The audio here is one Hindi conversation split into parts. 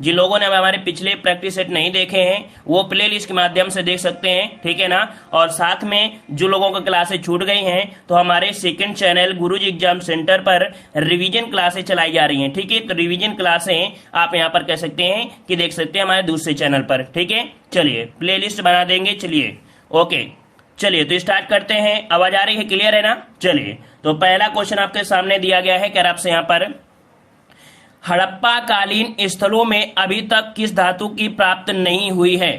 जिन लोगों ने हमारे पिछले प्रैक्टिस सेट नहीं देखे हैं वो प्ले लिस्ट के माध्यम से देख सकते हैं, ठीक है ना। और साथ में जो लोगों को क्लासेस छूट गई हैं तो हमारे सेकंड चैनल गुरुजी एग्जाम सेंटर पर रिवीजन क्लासेस चलाई जा रही हैं, ठीक है। तो रिवीजन क्लासें आप यहाँ पर कह सकते हैं कि देख सकते हैं हमारे दूसरे चैनल पर, ठीक है। चलिए प्ले लिस्ट बना देंगे, चलिए ओके। चलिए तो स्टार्ट करते हैं। आवाज आ रही है, क्लियर है ना। चलिए तो पहला क्वेश्चन आपके सामने दिया गया है, कह रहा आपसे यहाँ पर हड़प्पा कालीन स्थलों में अभी तक किस धातु की प्राप्त नहीं हुई है।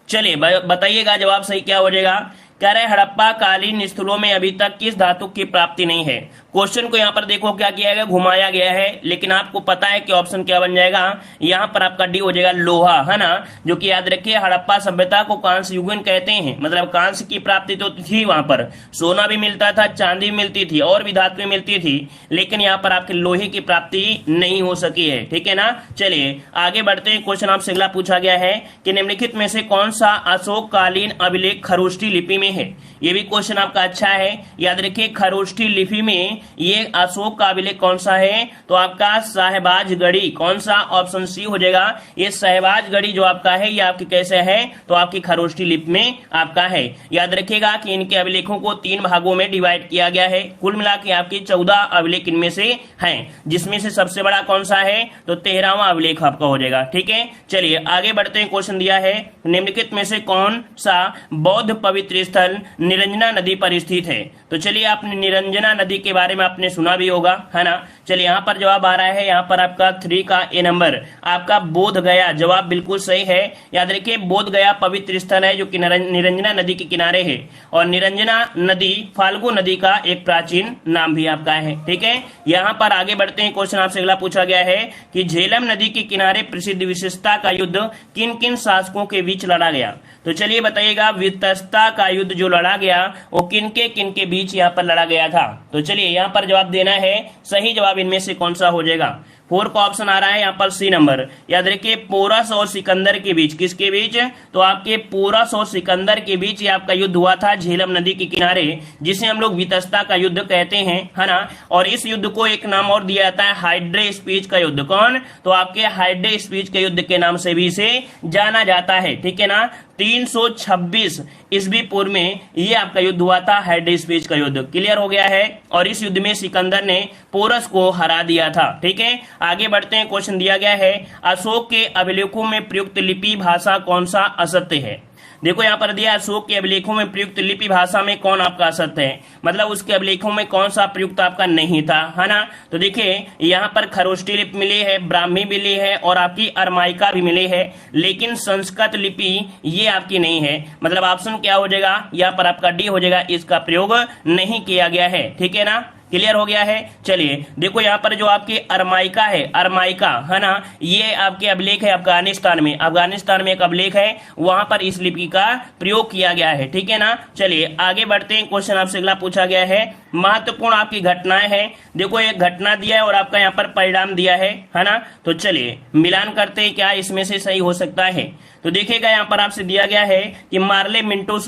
चलिए बताइएगा जवाब सही क्या हो जाएगा। कह रहे हड़प्पा कालीन स्थलों में अभी तक किस धातु की प्राप्ति नहीं है। क्वेश्चन को यहाँ पर देखो क्या किया गया, घुमाया गया है, लेकिन आपको पता है कि ऑप्शन क्या बन जाएगा, यहाँ पर आपका डी हो जाएगा लोहा, है ना। जो कि याद रखिए हड़प्पा सभ्यता को कांस्य युगन कहते हैं, मतलब कांस्य की प्राप्ति तो थी, वहां पर सोना भी मिलता था, चांदी भी मिलती थी और भी धातुएं मिलती थी, लेकिन यहाँ पर आपके लोहे की प्राप्ति नहीं हो सकी है, ठीक है ना। चलिए आगे बढ़ते हैं। क्वेश्चन आपसे अगला पूछा गया है कि निम्नलिखित में से कौन सा अशोक कालीन अभिलेख खरोष्ठी लिपि में है। ये भी क्वेश्चन आपका अच्छा है, याद रखिए खरोष्ठी लिपि में ये अशोक का अभिलेख कौन सा है, तो आपका साहबाजगढ़ी, कौन सा, ऑप्शन सी हो जाएगा। ये साहबाजगढ़ी जो आपका है ये आपकी कैसे है, तो आपकी खरोष्ठी लिपि में आपका है। याद रखिएगा कि इनके अभिलेखों को 3 भागों में डिवाइड किया गया है, कुल मिला के आपके 14 अभिलेख इनमें से हैं, जिसमें से सबसे बड़ा कौन सा है, तो 13वां अभिलेख आपका हो जाएगा, ठीक है। चलिए आगे बढ़ते हैं। क्वेश्चन दिया है निम्नलिखित में से कौन सा बौद्ध पवित्र स्थल निरंजना नदी पर स्थित है। तो चलिए आपने निरंजना नदी के बारे में आपने सुना भी होगा, है ना। चलिए यहाँ पर जवाब आ रहा है, यहाँ पर आपका 3 का ए नंबर आपका बोध गया, जवाब बिल्कुल सही है। याद रखिए बोध गया पवित्र स्थल है जो कि निरंजना नदी के किनारे है, और निरंजना नदी फाल्गु नदी का एक प्राचीन नाम भी आपका है, ठीक है। यहाँ पर आगे बढ़ते हैं। क्वेश्चन आपसे अगला पूछा गया है कि झेलम नदी के किनारे प्रसिद्ध विशेषता का युद्ध किन किन शासकों के बीच लड़ा गया। तो चलिए बताइएगा वितस्ता का युद्ध जो लड़ा गया वो किन के बीच यहाँ पर लड़ा गया था। तो चलिए यहाँ पर जवाब देना है, सही जवाब इनमें से कौन सा हो जाएगा। 4 का ऑप्शन आ रहा है यहाँ पर सी नंबर। याद रखिए पोरस और सिकंदर के बीच, किसके बीच, तो आपके पोरस और सिकंदर के बीच ये आपका युद्ध हुआ था झेलम नदी के किनारे, जिसे हम लोग वितस्ता का युद्ध कहते हैं, है ना। और इस युद्ध को एक नाम और दिया जाता है हाइड्रे स्पीच का युद्ध। कौन, तो आपके हाइड्रे स्पीच के युद्ध के नाम से भी इसे जाना जाता है, ठीक है ना। 326 ईस्वी पूर्व में ये आपका युद्ध हुआ था, हाइड्रे स्पीच का युद्ध, क्लियर हो गया है। और इस युद्ध में सिकंदर ने पोरस को हरा दिया था, ठीक है। आगे बढ़ते हैं। क्वेश्चन दिया गया है अशोक के अभिलेखों में प्रयुक्त लिपि भाषा कौन सा असत्य है। देखो यहाँ पर दिया अशोक के अभिलेखों में प्रयुक्त लिपि भाषा में कौन आपका असत्य है, मतलब उसके अभिलेखों में कौन सा प्रयुक्त आपका नहीं था, है ना। तो देखिए यहाँ पर खरोष्ठी लिपि मिली है, ब्राह्मी मिली है और आपकी अरमाइका भी मिली है, लेकिन संस्कृत लिपि ये आपकी नहीं है, मतलब ऑप्शन क्या हो जाएगा, यहाँ पर आपका डी हो जाएगा, इसका प्रयोग नहीं किया गया है, ठीक है ना। क्लियर हो गया है। चलिए देखो यहाँ पर जो आपकी अरमाइका है, अरमाइका, है ना, ये आपके अभिलेख है अफगानिस्तान में, अफगानिस्तान में एक अभिलेख है, वहां पर इस लिपि का प्रयोग किया गया है, ठीक है ना। चलिए आगे बढ़ते हैं। क्वेश्चन आपसे अगला पूछा गया है महत्वपूर्ण आपकी घटनाएं हैं। देखो एक घटना दिया है और आपका यहाँ पर परिणाम दिया है ना। तो चलिए मिलान करते हैं, क्या इसमें से सही हो सकता है। तो देखिएगा यहाँ पर आपसे दिया गया है कि मार्ले मिंटो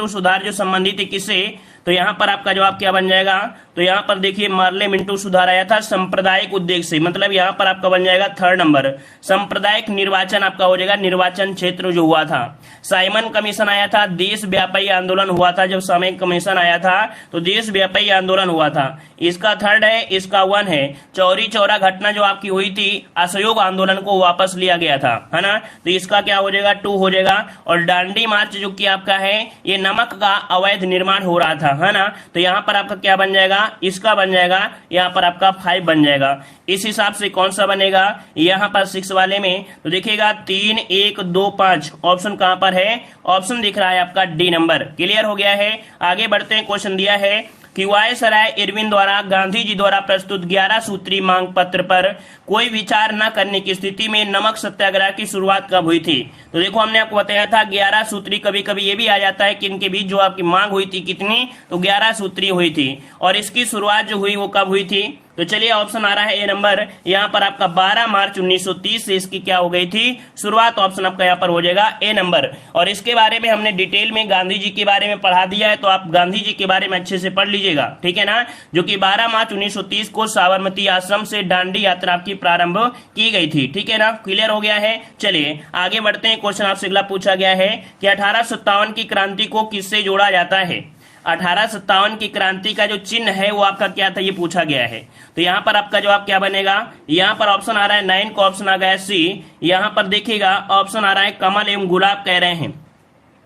सुधार जो संबंधित है किससे, तो यहाँ पर आपका जवाब क्या बन जाएगा, तो यहाँ पर देखिए मार्ले मिंटो सुधार आया था सांप्रदायिक उद्देश्य से, मतलब यहाँ पर आपका बन जाएगा 3rd नंबर। सांप्रदायिक निर्वाचन आपका हो जाएगा, निर्वाचन क्षेत्र जो हुआ था। साइमन कमीशन आया था, देशव्यापी आंदोलन हुआ था, जब साइमन कमीशन आया था तो देशव्यापी आंदोलन हुआ था, इसका 3rd है, इसका 1 है। चौरी चौरा घटना जो आपकी हुई थी, असहयोग आंदोलन को वापस लिया गया था, है ना, तो इसका क्या हो जाएगा, 2 हो जाएगा। और डांडी मार्च जो कि आपका है, ये नमक का अवैध निर्माण हो रहा था, है ना, तो यहाँ पर आपका क्या बन जाएगा, इसका बन जाएगा, यहाँ पर आपका 5 बन जाएगा। इस हिसाब से कौन सा बनेगा यहाँ पर 6 वाले में, तो देखिएगा 3, 1, 2, 5 ऑप्शन कहां पर है, ऑप्शन दिख रहा है आपका डी नंबर। क्लियर हो गया है। आगे बढ़ते हैं। क्वेश्चन दिया है कि वायसराय इरविन द्वारा गांधी जी द्वारा प्रस्तुत 11 सूत्री मांग पत्र पर कोई विचार न करने की स्थिति में नमक सत्याग्रह की शुरुआत कब हुई थी। तो देखो हमने आपको बताया था 11 सूत्री, कभी कभी ये भी आ जाता है कि इनके बीच जो आपकी मांग हुई थी कितनी, तो 11 सूत्री हुई थी। और इसकी शुरुआत जो हुई वो कब हुई थी, तो चलिए ऑप्शन आ रहा है ए नंबर, यहाँ पर आपका 12 मार्च 1930 से इसकी क्या हो गई थी शुरुआत। ऑप्शन आपका यहाँ पर हो जाएगा ए नंबर। और इसके बारे में हमने डिटेल में गांधी जी के बारे में पढ़ा दिया है, तो आप गांधी जी के बारे में अच्छे से पढ़ लीजिएगा, ठीक है ना। जो कि 12 मार्च 1930 को साबरमती आश्रम से दांडी यात्रा की प्रारंभ की गई थी, ठीक है ना। क्लियर हो गया है। चलिए आगे बढ़ते हैं। क्वेश्चन आपसे अगला पूछा गया है कि 1857 की क्रांति को किससे जोड़ा जाता है। 1857 की क्रांति का जो चिन्ह है वो आपका क्या था, ये पूछा गया है। तो यहाँ पर आपका जवाब क्या बनेगा, यहाँ पर ऑप्शन आ रहा है 9 को ऑप्शन आ गया सी। यहाँ पर देखिएगा ऑप्शन आ रहा है कमल एवं गुलाब कह रहे हैं।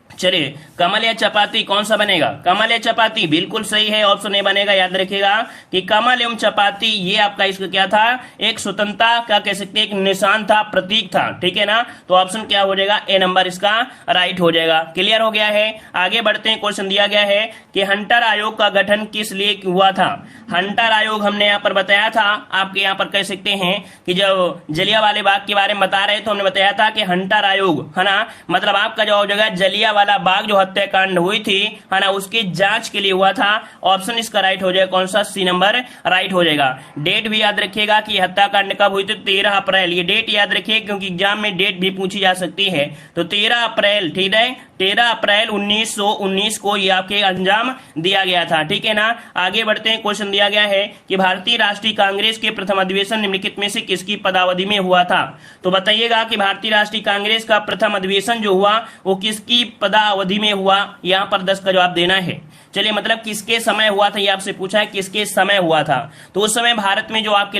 चलिए कमल या चपाती कौन सा बनेगा, कमल या चपाती बिल्कुल सही है, ऑप्शन ए बनेगा। याद रखिएगा कि कमल एवं चपाती ये आपका इसका क्या था, एक स्वतंत्रता का कह सकते एक निशान था, प्रतीक था, ठीक है ना। तो ऑप्शन क्या हो जाएगा, ए नंबर इसका राइट हो जाएगा। क्लियर हो गया है। आगे बढ़ते हैं। क्वेश्चन दिया गया है कि हंटर आयोग का गठन किस लिए हुआ था। हंटर आयोग हमने यहाँ पर बताया था, आपके यहाँ पर कह सकते हैं कि जब जलियांवाले बाग के बारे में बता रहे तो हमने बताया था कि हंटर आयोग है ना, मतलब आपका जो हो जाएगा जलियांवाला बाग जो हत्याकांड हुई थी है ना, उसकी जांच के लिए हुआ था। ऑप्शन इसका राइट हो जाएगा कौन सा, सी नंबर राइट हो जाएगा। डेट भी याद रखिएगा कि हत्याकांड कब हुई थी, 13 अप्रैल। ये डेट याद रखिए क्योंकि एग्जाम में डेट भी पूछी जा सकती है। तो 13 अप्रैल, ठीक है, 13 अप्रैल 1919 को ये आपके अंजाम दिया गया था, ठीक है ना। आगे बढ़ते हैं। क्वेश्चन दिया गया है कि भारतीय राष्ट्रीय कांग्रेस के प्रथम अधिवेशन निम्नलिखित में से किसकी पदावधि में हुआ था। तो बताइएगा कि भारतीय राष्ट्रीय कांग्रेस का प्रथम अधिवेशन जो हुआ वो किसकी पदावधि में हुआ, यहाँ पर 10 का जवाब देना है। चलिए मतलब किसके समय हुआ था, ये आपसे पूछा है किसके समय हुआ था। तो उस समय भारत में जो आपके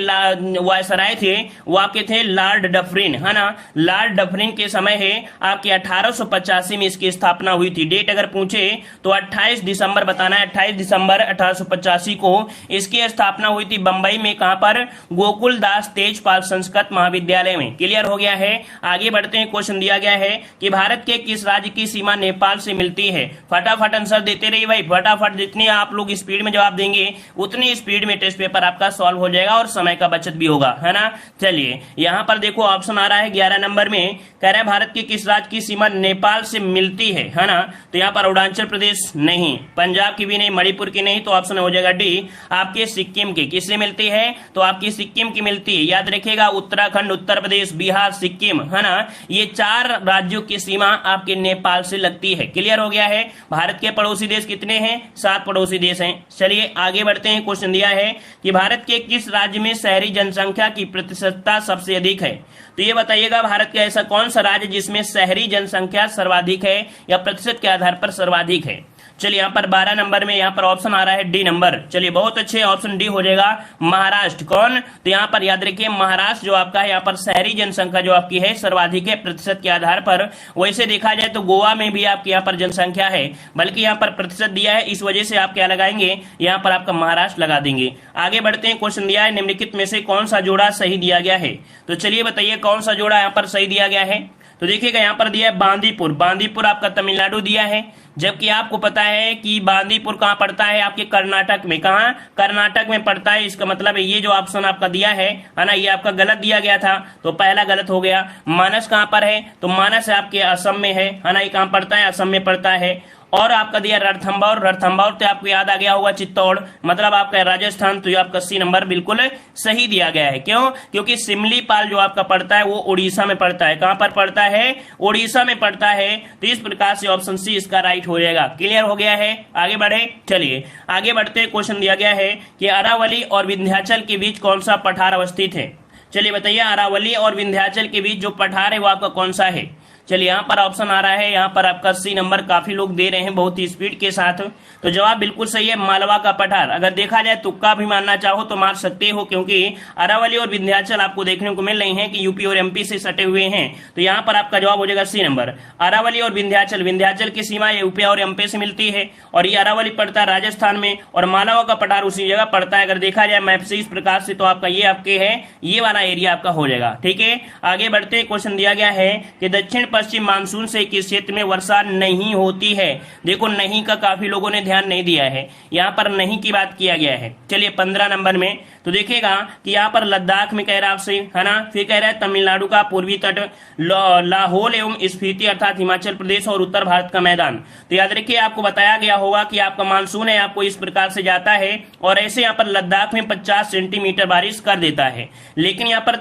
वायसराय थे वो आपके थे लॉर्ड डफरिन, है ना। लॉर्ड डफरिन के समय है आपके 1885 में इसकी स्थापना हुई थी। डेट अगर पूछे तो 28 दिसंबर बताना है, 28 दिसंबर 1885 को इसकी स्थापना हुई थी बंबई में। कहां पर, गोकुल दास तेजपाल संस्कृत महाविद्यालय में। क्लियर हो गया है। आगे बढ़ते हैं। क्वेश्चन दिया गया है कि भारत के किस राज्य की सीमा नेपाल से मिलती है। फटाफट आंसर देते रहिए भाई, फटाफट। जितनी आप लोग स्पीड में जवाब देंगे उतनी स्पीड में टेस्ट पेपर आपका सॉल्व हो जाएगा और समय का बचत भी होगा, है ना। चलिए यहाँ पर देखो ऑप्शन आ रहा है 11 नंबर में, कह रहा है भारत के किस राज्य की सीमा नेपाल से मिलती है ना। तो यहाँ पर अरुणाचल प्रदेश नहीं, पंजाब की भी नहीं, मणिपुर की नहीं, तो ऑप्शन हो जाएगा डी आपके सिक्किम के। किससे मिलती है, तो आपकी सिक्किम की मिलती है। याद रखिएगा उत्तराखंड, उत्तर प्रदेश, बिहार, सिक्किम, है ना, ये 4 राज्यों की सीमा आपके नेपाल से लगती है। क्लियर हो गया है। भारत के पड़ोसी देश कितने हैं, 7 पड़ोसी देश हैं। चलिए आगे बढ़ते हैं। क्वेश्चन दिया है कि भारत के किस राज्य में शहरी जनसंख्या की प्रतिशतता सबसे अधिक है। तो ये बताइएगा भारत का ऐसा कौन सा राज्य जिसमें शहरी जनसंख्या सर्वाधिक है या प्रतिशत के आधार पर सर्वाधिक है। चलिए यहाँ पर 12 नंबर में यहाँ पर ऑप्शन आ रहा है डी नंबर। चलिए बहुत अच्छे, ऑप्शन डी हो जाएगा महाराष्ट्र। कौन, तो यहाँ पर याद रखिए महाराष्ट्र जो आपका है यहाँ पर शहरी जनसंख्या जो आपकी है सर्वाधिक है प्रतिशत के आधार पर। वैसे देखा जाए तो गोवा में भी आपकी यहाँ पर जनसंख्या है, बल्कि यहाँ पर प्रतिशत दिया है, इस वजह से आप क्या लगाएंगे, यहाँ पर आपका महाराष्ट्र लगा देंगे। आगे बढ़ते हैं। क्वेश्चन दिया है निम्नलिखित में से कौन सा जोड़ा सही दिया गया है। तो चलिए बताइए कौन सा जोड़ा यहाँ पर सही दिया गया है। तो देखिएगा यहाँ पर दिया है बांदीपुर। बांदीपुर आपका तमिलनाडु दिया है, जबकि आपको पता है कि बांदीपुर कहाँ पड़ता है, आपके कर्नाटक में। कहाँ, कर्नाटक में पड़ता है। इसका मतलब है ये जो ऑप्शन आपका दिया है ना, ये आपका गलत दिया गया था, तो पहला गलत हो गया। मानस कहाँ पर है, तो मानस आपके असम में है ना, ये कहाँ पड़ता है, असम में पड़ता है। और आपका दिया रणथंभौर। रणथंभौर तो आपको याद आ गया होगा चित्तौड़, मतलब आपका राजस्थान। तो ये आपका सी नंबर बिल्कुल सही दिया गया है। क्यों, क्योंकि सिमलीपाल जो आपका पड़ता है वो उड़ीसा में पड़ता है। कहां पर पड़ता है, उड़ीसा में पड़ता है। तो इस प्रकार से ऑप्शन सी इसका राइट हो जाएगा। क्लियर हो गया है। आगे बढ़े। चलिए आगे बढ़ते। क्वेश्चन दिया गया है कि अरावली और विंध्याचल के बीच कौन सा पठार अवस्थित है। चलिए बताइए अरावली और विंध्याचल के बीच जो पठार है वो आपका कौन सा है। चलिए यहाँ पर ऑप्शन आ रहा है, यहाँ पर आपका सी नंबर काफी लोग दे रहे हैं बहुत ही स्पीड के साथ। तो जवाब बिल्कुल सही है, मालवा का पठार। अगर देखा जाए तुक्का भी मानना चाहो तो मार सकते हो, क्योंकि अरावली और विंध्याचल आपको देखने को मिल रही हैं कि यूपी और एमपी से सटे हुए हैं। तो यहाँ पर आपका जवाब हो जाएगा सी नंबर। अरावली और विंध्याचल, विंध्याचल की सीमा यूपी और एमपी से मिलती है, और ये अरावली पड़ता है राजस्थान में, और मालवा का पठार उसी जगह पड़ता है। अगर देखा जाए मैप से इस प्रकार से, तो आपका ये आपके है, ये वाला एरिया आपका हो जाएगा। ठीक है, आगे बढ़ते। क्वेश्चन दिया गया है कि दक्षिण पश्चिम मानसून से किस क्षेत्र में वर्षा नहीं होती है। देखो नहीं का काफी लोगों ने ध्यान नहीं दिया है, यहाँ पर नहीं की बात किया गया है। चलिए 15 नंबर में तो देखेगा कि यहाँ पर लद्दाख में कह रहा है आपसे, है ना। फिर कह रहा है तमिलनाडु का पूर्वी तट, लाहौल एवं स्पीति अर्थात हिमाचल प्रदेश और उत्तर भारत का मैदान। तो याद रखिए आपको बताया गया होगा कि आपका मानसून है आपको इस प्रकार से जाता है और ऐसे यहाँ पर लद्दाख में 50 सेंटीमीटर बारिश कर देता है। लेकिन यहाँ पर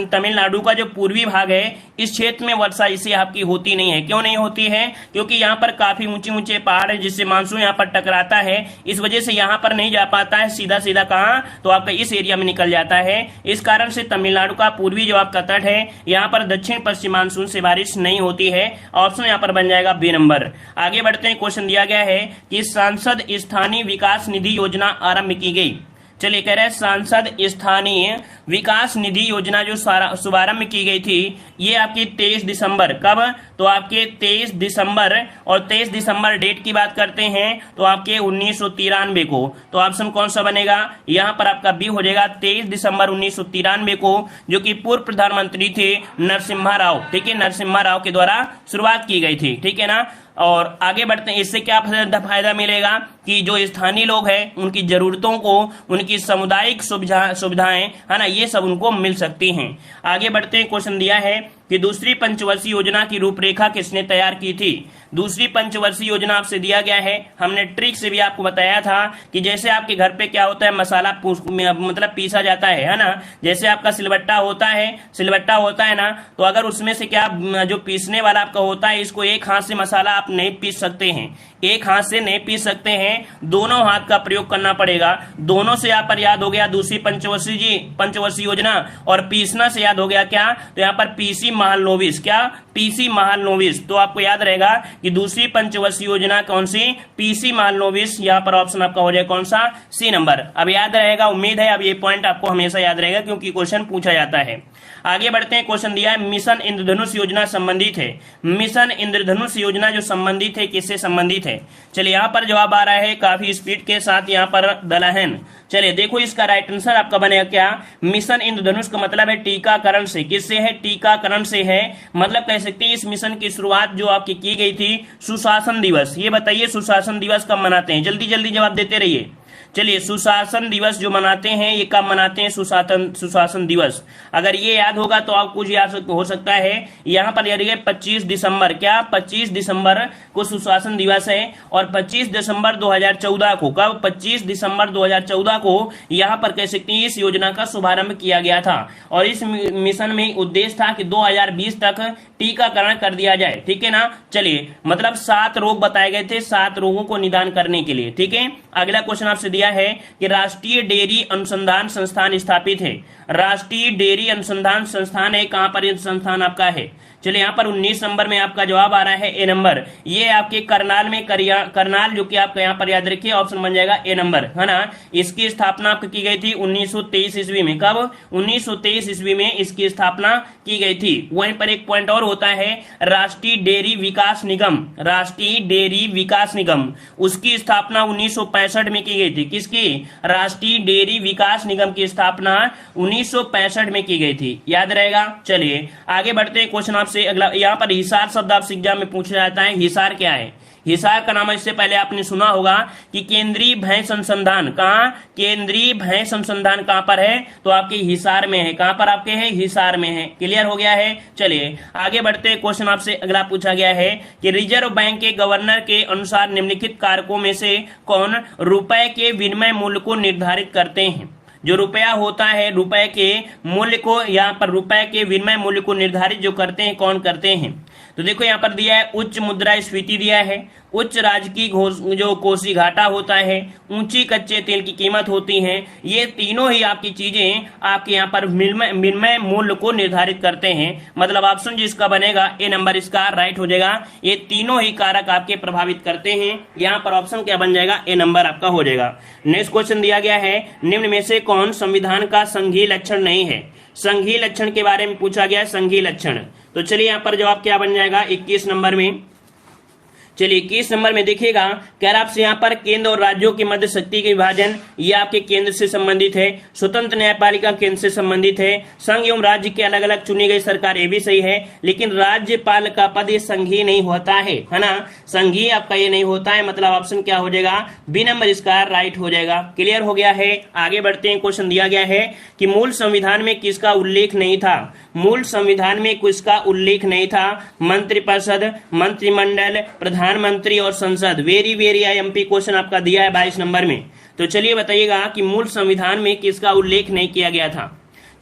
तमिलनाडु का जो पूर्वी भाग है इस क्षेत्र में वर्षा इसे आपकी होती नहीं है। क्यों नहीं होती है? क्योंकि यहाँ पर काफी ऊंचे ऊंचे पहाड़ है जिससे मानसून यहाँ पर टकराता है, इस वजह से यहाँ पर नहीं जा पाता है, सीधा सीधा कहाँ तो आपका इस एरिया में निकल जाता है। इस कारण से तमिलनाडु का पूर्वी जो आपका तट है यहाँ पर दक्षिण पश्चिम मानसून से बारिश नहीं होती है। ऑप्शन यहाँ पर बन जाएगा बी नंबर। आगे बढ़ते हैं, क्वेश्चन दिया गया है कि सांसद स्थानीय विकास निधि योजना आरंभ की गई। चलिए कह रहे हैं सांसद स्थानीय विकास निधि योजना जो शुभारंभ की गई थी ये आपकी 23 दिसंबर, कब तो आपके 23 दिसंबर, और 23 दिसंबर डेट की बात करते हैं तो आपके 1993 को। तो ऑप्शन कौन सा बनेगा? यहाँ पर आपका बी हो जाएगा 23 दिसंबर 1993 को, जो कि पूर्व प्रधानमंत्री थे नरसिम्हा राव, ठीक है, नरसिम्हा राव के द्वारा शुरुआत की गई थी, ठीक है ना। और आगे बढ़ते हैं, इससे क्या फायदा मिलेगा कि जो स्थानीय लोग हैं उनकी जरूरतों को, उनकी सामुदायिक सुविधाएं है ना, ये सब उनको मिल सकती हैं। आगे बढ़ते हैं, क्वेश्चन दिया है कि दूसरी पंचवर्षीय योजना की रूपरेखा किसने तैयार की थी। दूसरी पंचवर्षीय योजना आपसे दिया गया है, हमने ट्रिक से भी आपको बताया था कि जैसे आपके घर पे क्या होता है मसाला मतलब पीसा जाता है ना, जैसे आपका सिलबट्टा होता है ना, तो अगर उसमें से क्या जो पीसने वाला आपका होता है, इसको एक हाथ से मसाला आप नहीं पीस सकते हैं, एक हाथ से नहीं पीस सकते हैं, दोनों हाथ का प्रयोग करना पड़ेगा। दोनों से यहाँ पर याद हो गया दूसरी पंचवर्षीय योजना, और पीसना से याद हो गया क्या, तो यहाँ पर पीसी महालनोबिस, क्या पीसी महालनोबिस। तो आपको याद रहेगा कि दूसरी पंचवर्षीय योजना कौन सी, पीसी महालनोबिस। यहाँ पर ऑप्शन आपका हो जाए कौन सा, सी नंबर। अब याद रहेगा, उम्मीद है अब ये पॉइंट आपको हमेशा याद रहेगा क्योंकि क्वेश्चन पूछा जाता है। आगे बढ़ते हैं, क्वेश्चन दिया है मिशन इंद्रधनुष योजना संबंधित है। मिशन इंद्रधनुष योजना जो संबंधित है किससे संबंधित है? चलिए यहाँ पर जवाब आ रहा है काफी स्पीड के साथ, यहाँ पर दलहन। चलिए देखो इसका राइट आंसर आपका बनेगा क्या, मिशन इंद्रधनुष का मतलब है टीकाकरण से। किससे है? टीकाकरण से है। मतलब कह सकते हैं इस मिशन की शुरुआत जो आपकी की गई थी सुशासन दिवस। ये बताइए सुशासन दिवस कब मनाते हैं? जल्दी जल्दी जवाब देते रहिए। चलिए सुशासन दिवस जो मनाते हैं ये कब मनाते हैं? सुशासन दिवस। अगर ये याद होगा तो आप कुछ याद हो सकता है। यहाँ पर याद रखिए 25 दिसंबर, क्या 25 दिसंबर को सुशासन दिवस है, और 25 दिसंबर 2014 को, कब 25 दिसंबर 2014 को यहाँ पर कह सकते हैं इस योजना का शुभारंभ किया गया था। और इस मिशन में उद्देश्य था कि 2020 तक टीकाकरण कर दिया जाए, ठीक है ना। चलिए मतलब 7 रोग बताए गए थे, 7 रोगों को निदान करने के लिए, ठीक है। अगला क्वेश्चन आपसे दिया है कि राष्ट्रीय डेयरी अनुसंधान संस्थान स्थापित है। राष्ट्रीय डेयरी अनुसंधान संस्थान है, कहां पर यह संस्थान आपका है? चलिए यहाँ पर 19 नंबर में आपका जवाब आ रहा है ए नंबर। ये आपके करनाल में, करनाल जो कि आपका यहाँ पर याद रखिए ऑप्शन बन जाएगा ए नंबर, है ना। इसकी स्थापना आपकी की गई थी 1923 ईस्वी में। कब? 1923 ईस्वी में इसकी स्थापना की गई थी। वहीं पर एक पॉइंट और होता है, राष्ट्रीय डेयरी विकास निगम, राष्ट्रीय डेयरी विकास निगम, उसकी स्थापना 1965 में की गई थी। किसकी? राष्ट्रीय डेयरी विकास निगम की स्थापना 1965 में की गई थी, याद रहेगा। चलिए आगे बढ़ते हैं, क्वेश्चन आपसे अगला, यहाँ पर हिसार शब्द आपसे एग्जाम में पूछा जाता है। हिसार क्या है? हिसार का नाम इससे पहले आपने सुना होगा कि केंद्रीय भैंस संसंधान, कहाँ? केंद्रीय भैंस संसंधान कहाँ पर है? तो आपके हिसार में है। कहाँ पर आपके है? हिसार में है। क्लियर हो गया है। चलिए आगे बढ़ते हैं, क्वेश्चन आपसे अगला पूछा गया है कि रिजर्व बैंक के गवर्नर के अनुसार निम्नलिखित कारकों में से कौन रुपए के विनिमय मूल्य को निर्धारित करते हैं? जो रुपया होता है, रुपए के मूल्य को, यहाँ पर रुपए के विनिमय मूल्य को निर्धारित जो करते हैं, कौन करते हैं? तो देखो यहाँ पर दिया है उच्च मुद्रा स्फीति दिया है, उच्च राजकीय जो कोसी घाटा होता है, ऊंची कच्चे तेल की कीमत होती है। ये तीनों ही आपकी चीजें आपके यहाँ पर विनिमय मूल्य को निर्धारित करते हैं। मतलब ऑप्शन जिसका बनेगा ए नंबर इसका राइट हो जाएगा। ये तीनों ही कारक आपके प्रभावित करते हैं। यहाँ पर ऑप्शन क्या बन जाएगा? ए नंबर आपका हो जाएगा। नेक्स्ट क्वेश्चन दिया गया है, निम्न में से कौन संविधान का संघीय लक्षण नहीं है? संघीय लक्षण के बारे में पूछा गया है, संघीय लक्षण। तो चलिए यहाँ पर जवाब क्या बन जाएगा 21 नंबर में। चलिए 21 नंबर में देखिएगा, कह रहा आपसे यहाँ पर केंद्र और राज्यों के मध्य शक्ति के विभाजन, ये आपके केंद्र से संबंधित है। स्वतंत्र न्यायपालिका केंद्र से संबंधित है। संघ एवं राज्य के अलग अलग चुनी गई सरकार, ये भी सही है, लेकिन राज्यपाल का पद ये संघीय नहीं होता है ना, संघीय आपका ये नहीं होता है, मतलब ऑप्शन क्या हो जाएगा, बी नंबर इसका राइट हो जाएगा। क्लियर हो गया है। आगे बढ़ते हैं। क्वेश्चन दिया गया है कि मूल संविधान में किसका उल्लेख नहीं था, मूल संविधान में किसका उल्लेख नहीं था, मंत्रिपरिषद, मंत्रिमंडल, प्रधानमंत्री और संसद। वेरी वेरी आईएमपी क्वेश्चन आपका दिया है 22 नंबर में। तो चलिए बताइएगा कि मूल संविधान में किसका उल्लेख नहीं किया गया था।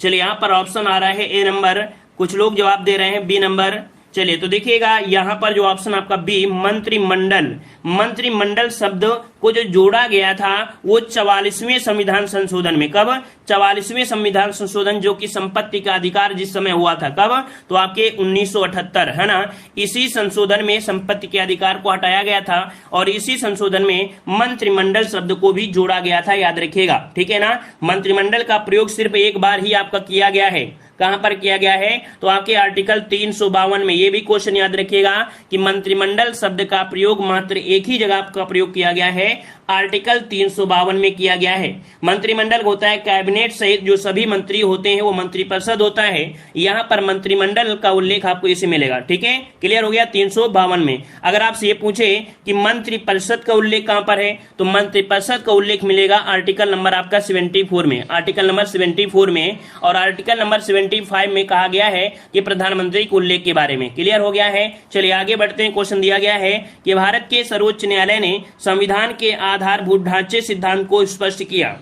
चलिए यहाँ पर ऑप्शन आ रहा है ए नंबर, कुछ लोग जवाब दे रहे हैं बी नंबर। चलिए तो देखिएगा यहाँ पर जो ऑप्शन आपका बी मंत्रिमंडल, मंत्रिमंडल शब्द को जो जोड़ा गया था वो 44वें संविधान संशोधन में। कब? 44वें संविधान संशोधन, जो कि संपत्ति का अधिकार जिस समय हुआ था, कब? तो आपके 1978 है ना। इसी संशोधन में संपत्ति के अधिकार को हटाया गया था और इसी संशोधन में मंत्रिमंडल शब्द को भी जोड़ा गया था, याद रखिएगा, ठीक है ना। मंत्रिमंडल का प्रयोग सिर्फ एक बार ही आपका किया गया है। कहां पर किया गया है? तो आपके आर्टिकल 352 में। ये भी क्वेश्चन याद रखिएगा कि मंत्रिमंडल शब्द का प्रयोग मात्र एक ही जगह का प्रयोग किया गया है, आर्टिकल 352 में किया गया है। मंत्रिमंडल होता है कैबिनेट सहित जो सभी मंत्री होते हैं, वो मंत्रिपरिषद होता है। यहां पर मंत्रिमंडल का उल्लेख आपको इसे मिलेगा, ठीक है। क्लियर हो गया। 352 में अगर आपसे ये पूछे कि मंत्रिपरिषद का उल्लेख कहां पर है, तो मंत्रिपरिषद का उल्लेख मिलेगा आर्टिकल नंबर आपका 74 में, आर्टिकल नंबर 74 में। और आर्टिकल नंबर 75 में कहा गया है कि प्रधानमंत्री के उल्लेख के बारे में। क्लियर हो गया है। चलिए आगे बढ़ते हैं। क्वेश्चन दिया गया है कि भारत के सर्वोच्च न्यायालय ने संविधान के आधारभूत ढांचे सिद्धांत को स्पष्ट किया।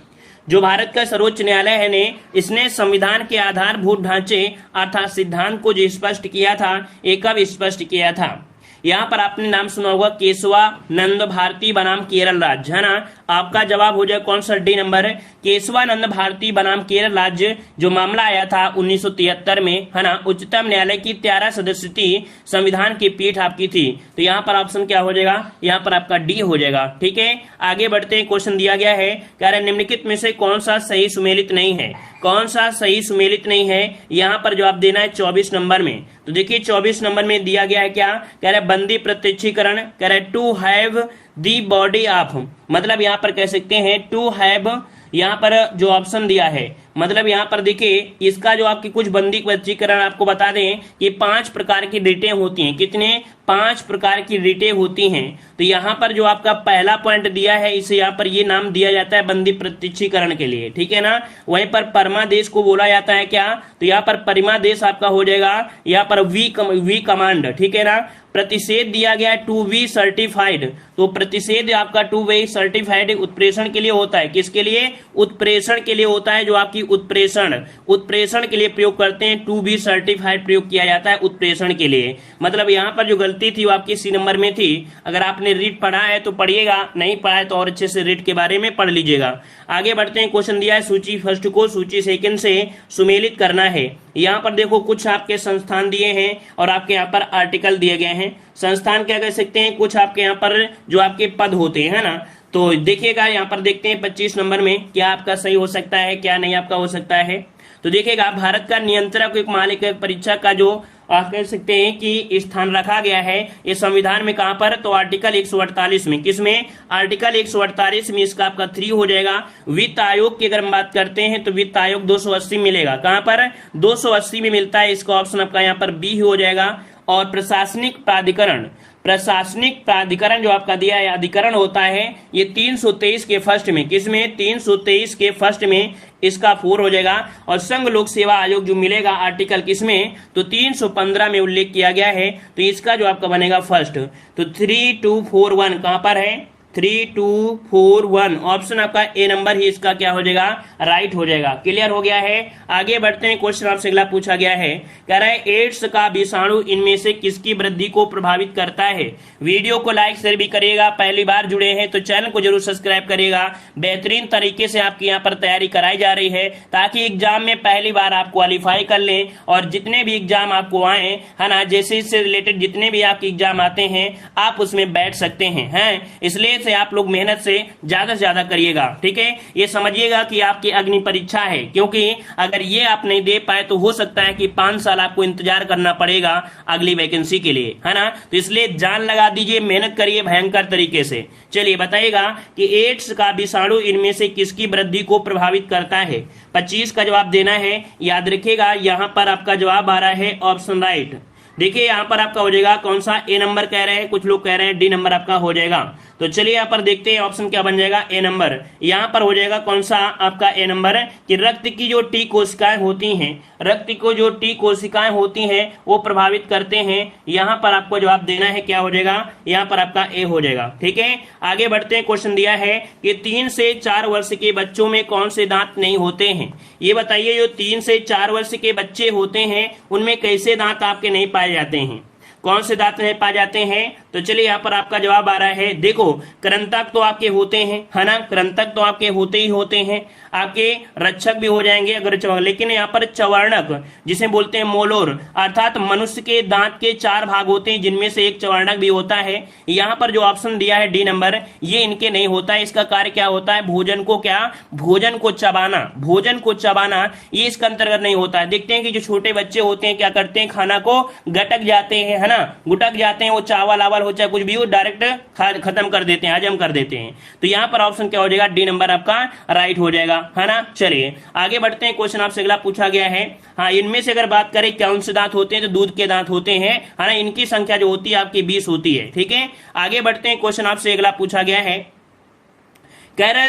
जो भारत का सर्वोच्च न्यायालय है ने इसने संविधान के आधारभूत ढांचे अर्थात सिद्धांत को जो स्पष्ट किया था, ये कब स्पष्ट किया था? यहाँ पर आपने नाम सुना होगा केशवानंद भारती बनाम केरल राज्य, है ना। आपका जवाब हो जाए कौन सा? डी नंबर, केशवानंद भारती बनाम केरल राज्य। जो मामला आया था 1973 में, है ना। उच्चतम न्यायालय की 13 सदस्यीय संविधान की पीठ आपकी थी। तो यहाँ पर ऑप्शन क्या हो जाएगा? यहाँ पर आपका डी हो जाएगा, ठीक है। आगे बढ़ते हैं। क्वेश्चन दिया गया है, कह रहे निम्नलिखित में से कौन सा सही सुमेलित नहीं है? कौन सा सही सुमेलित नहीं है? यहाँ पर जवाब देना है 24 नंबर में। तो देखिए 24 नंबर में दिया गया है क्या, कह रहे बंदी प्रत्यक्षीकरण, कह रहे to have the body of, मतलब यहाँ पर कह सकते हैं टू हैव, यहाँ पर जो ऑप्शन दिया है, मतलब यहाँ पर देखिए इसका जो आपकी कुछ बंदी प्रत्यक्षीकरण आपको बता दें कि 5 प्रकार की रिटें होती हैं। कितने? 5 प्रकार की रिटें होती हैं। तो यहाँ पर जो आपका पहला पॉइंट दिया है, इसे यहाँ पर ये नाम दिया जाता है बंदी प्रत्यक्षीकरण के लिए, ठीक है ना। वहीं पर परमादेश को बोला जाता है क्या? तो यहाँ पर परिमादेश आपका हो जाएगा, यहाँ पर वी कमांड, ठीक है ना। प्रतिषेध दिया गया टू बी सर्टिफाइड, तो प्रतिषेध आपका टू बी सर्टिफाइड उत्प्रेषण के लिए होता है। किसके लिए? उत्प्रेषण के लिए होता है। जो आपकी उत्प्रेषण के लिए प्रयोग करते हैं, टू बी सर्टिफाइड प्रयोग किया जाता है उत्प्रेषण के लिए। मतलब यहाँ पर जो गलती थी वो आपकी सी नंबर में थी। अगर आपने रीट पढ़ा है तो पढ़िएगा, नहीं पढ़ा है तो और अच्छे से रीट के बारे में पढ़ लीजिएगा। आगे बढ़ते हैं। क्वेश्चन दिया है सूची फर्स्ट को सूची सेकंड से सुमेलित करना है। यहाँ पर देखो कुछ आपके संस्थान दिए हैं और आपके यहाँ पर आर्टिकल दिए गए हैं। संस्थान क्या कह सकते हैं, कुछ आपके यहाँ पर जो आपके पद होते हैं, है ना। तो देखिएगा यहाँ पर देखते हैं 25 नंबर में क्या आपका सही हो सकता है, क्या नहीं आपका हो सकता है। तो देखिएगा भारत का नियंत्रक एक मालिक परीक्षा का जो आप कह सकते हैं कि स्थान रखा गया है ये संविधान में, कहां पर? तो आर्टिकल 148 में। किसमें? आर्टिकल 148 में इसका आपका 3 हो जाएगा। वित्त आयोग की अगर हम बात करते हैं तो वित्त आयोग 280 मिलेगा। कहां पर? 280 में मिलता है। इसका ऑप्शन आपका यहाँ पर बी हो जाएगा। और प्रशासनिक प्राधिकरण, प्रशासनिक प्राधिकरण जो आपका दिया है अधिकरण होता है, ये 323 के फर्स्ट में। किसमें? 323 के फर्स्ट में इसका 4 हो जाएगा। और संघ लोक सेवा आयोग जो मिलेगा आर्टिकल किसमें? तो 315 में उल्लेख किया गया है। तो इसका जो आपका बनेगा फर्स्ट। तो 3241 कहां पर है? 3241 ऑप्शन आपका ए नंबर ही इसका क्या हो जाएगा? राइट हो जाएगा। क्लियर हो गया है। आगे बढ़ते हैं। क्वेश्चन आपसे अगला पूछा गया है, कह रहा है एड्स का विषाणु इनमें से किसकी वृद्धि को प्रभावित करता है? वीडियो को लाइक शेयर भी करिएगा। पहली बार जुड़े हैं तो चैनल को जरूर सब्सक्राइब करिएगा। बेहतरीन तरीके से आपकी यहाँ पर तैयारी कराई जा रही है ताकि एग्जाम में पहली बार आप क्वालिफाई कर लें और जितने भी एग्जाम आपको आए, है ना, जैसे इससे रिलेटेड जितने भी आपके एग्जाम आते हैं आप उसमें बैठ सकते हैं। इसलिए से आप लोग मेहनत से ज्यादा करिएगा, ठीक है। ये समझिएगा कि आपकी अग्नि परीक्षा है, क्योंकि अगर ये आप नहीं दे पाए तो हो सकता है कि 5 साल आपको इंतजार करना पड़ेगा अगली वैकेंसी के लिए, है ना। तो इसलिए जान लगा दीजिए, मेहनत करिए भयंकर तरीके से। चलिए बताइएगा कि एड्स का विषाणु इनमें से किसकी वृद्धि को प्रभावित करता है। 25 का जवाब देना है। याद रखिएगा यहां पर आपका जवाब आ रहा है ऑप्शन राइट। देखिए यहां पर आपका हो जाएगा कौन सा, ए नंबर कह रहे हैं, कुछ लोग कह रहे हैं डी नंबर आपका हो जाएगा। तो चलिए यहाँ पर देखते हैं ऑप्शन क्या बन जाएगा, ए नंबर। यहाँ पर हो जाएगा कौन सा आपका ए नंबर, कि रक्त की जो टी कोशिकाएं होती हैं, रक्त को जो टी कोशिकाएं होती हैं वो प्रभावित करते हैं। यहाँ पर आपको जवाब देना है, क्या हो जाएगा, यहाँ पर आपका ए हो जाएगा, ठीक है। आगे बढ़ते हैं। क्वेश्चन दिया है कि 3 से 4 वर्ष के बच्चों में कौन से दांत नहीं होते हैं। ये बताइए जो 3 से 4 वर्ष के बच्चे होते हैं उनमें कैसे दांत आपके नहीं पाए जाते हैं, कौन से दांत नहीं पाए जाते हैं। तो चलिए यहाँ पर आपका जवाब आ रहा है, देखो कृंतक तो आपके होते हैं, है ना, कृंतक तो आपके होते ही होते हैं, आपके रक्षक भी हो जाएंगे अगर, लेकिन यहाँ पर चवर्णक जिसे बोलते हैं मोलोर, अर्थात मनुष्य के दांत के 4 भाग होते हैं जिनमें से एक चवर्णक भी होता है। यहाँ पर जो ऑप्शन दिया है डी नंबर, ये इनके नहीं होता है। इसका कार्य क्या होता है, भोजन को क्या, भोजन को चबाना, भोजन को चबाना, ये इसका अंतर्गत नहीं होता है। देखते हैं कि जो छोटे बच्चे होते हैं क्या करते हैं, खाना को गटक जाते हैं, है ना, गुटक जाते हैं, वो चावल आवल हो चाहे कुछ भी हो डायरेक्ट खत्म कर देते हैं, हजम कर देते हैं। तो यहाँ पर ऑप्शन क्या हो जाएगा, डी नंबर आपका राइट हो जाएगा, है ना। चलिए आगे बढ़ते हैं। क्वेश्चन आपसे अगला पूछा गया है, हाँ इनमें से अगर बात करें कौन से दांत होते हैं, तो दूध के दांत होते हैं, है ना। इनकी संख्या जो होती है आपकी 20 होती है, ठीक है। आगे बढ़ते हैं। क्वेश्चन आपसे अगला पूछा गया है, कह रहे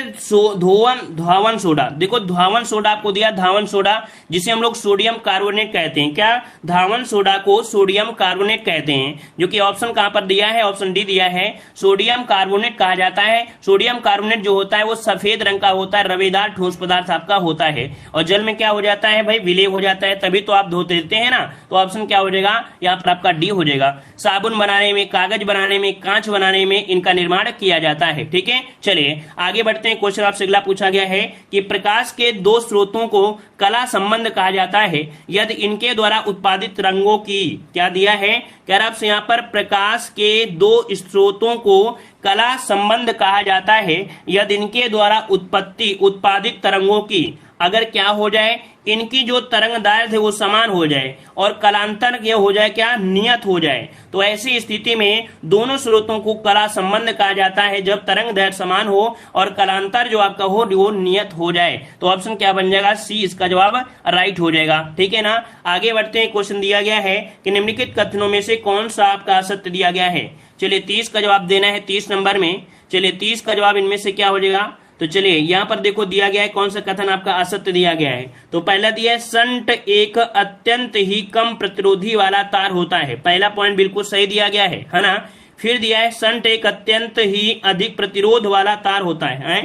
धावन सोडा। देखो धावन सोडा आपको दिया, धावन सोडा जिसे हम लोग सोडियम कार्बोनेट कहते हैं, क्या, धावन सोडा को सोडियम कार्बोनेट कहते हैं, जो कि ऑप्शन कहां पर दिया है, ऑप्शन डी दिया है, सोडियम कार्बोनेट कहा जाता है। सोडियम कार्बोनेट जो होता है वो सफेद रंग का होता है, रवेदार ठोस पदार्थ आपका होता है, और जल में क्या हो जाता है भाई, विलय हो जाता है, तभी तो आप धोते देते हैं ना। तो ऑप्शन क्या हो जाएगा, यहाँ पर आपका डी हो जाएगा। साबुन बनाने में, कागज बनाने में, कांच बनाने में इनका निर्माण किया जाता है, ठीक है। चलिए आगे बढ़ते हैं। क्वेश्चन आपसे अगला पूछा गया है कि प्रकाश के 2 स्रोतों को कला संबंध कहा जाता है यदि इनके द्वारा उत्पादित रंगों की, क्या दिया है, कह रहा आपसे यहाँ पर प्रकाश के 2 स्रोतों को कला संबंध कहा जाता है यदि इनके द्वारा उत्पादित तरंगों की अगर क्या हो जाए, इनकी जो तरंग दैर्ध्य है वो समान हो जाए और कलांतर ये हो जाए क्या, नियत हो जाए। तो ऐसी स्थिति में दोनों स्रोतों को कला संबंध कहा जाता है जब तरंग दैर्ध्य समान हो और कलांतर जो आपका हो वो नियत हो जाए। तो ऑप्शन क्या बन जाएगा, सी इसका जवाब राइट हो जाएगा, ठीक है ना। आगे बढ़ते हैं। क्वेश्चन दिया गया है कि निम्नलिखित कथनों में से कौन सा आपका असत्य दिया गया है। चलिए 30 का जवाब देना है, 30 नंबर में। चलिए 30 का जवाब इनमें से क्या हो जाएगा, तो चलिए यहाँ पर देखो दिया गया है कौन सा कथन आपका असत्य दिया गया है। तो पहला दिया है संट एक अत्यंत ही कम प्रतिरोधी वाला तार होता है, पहला पॉइंट बिल्कुल सही दिया गया है ना। फिर दिया है संट एक अत्यंत ही अधिक प्रतिरोध वाला तार होता है,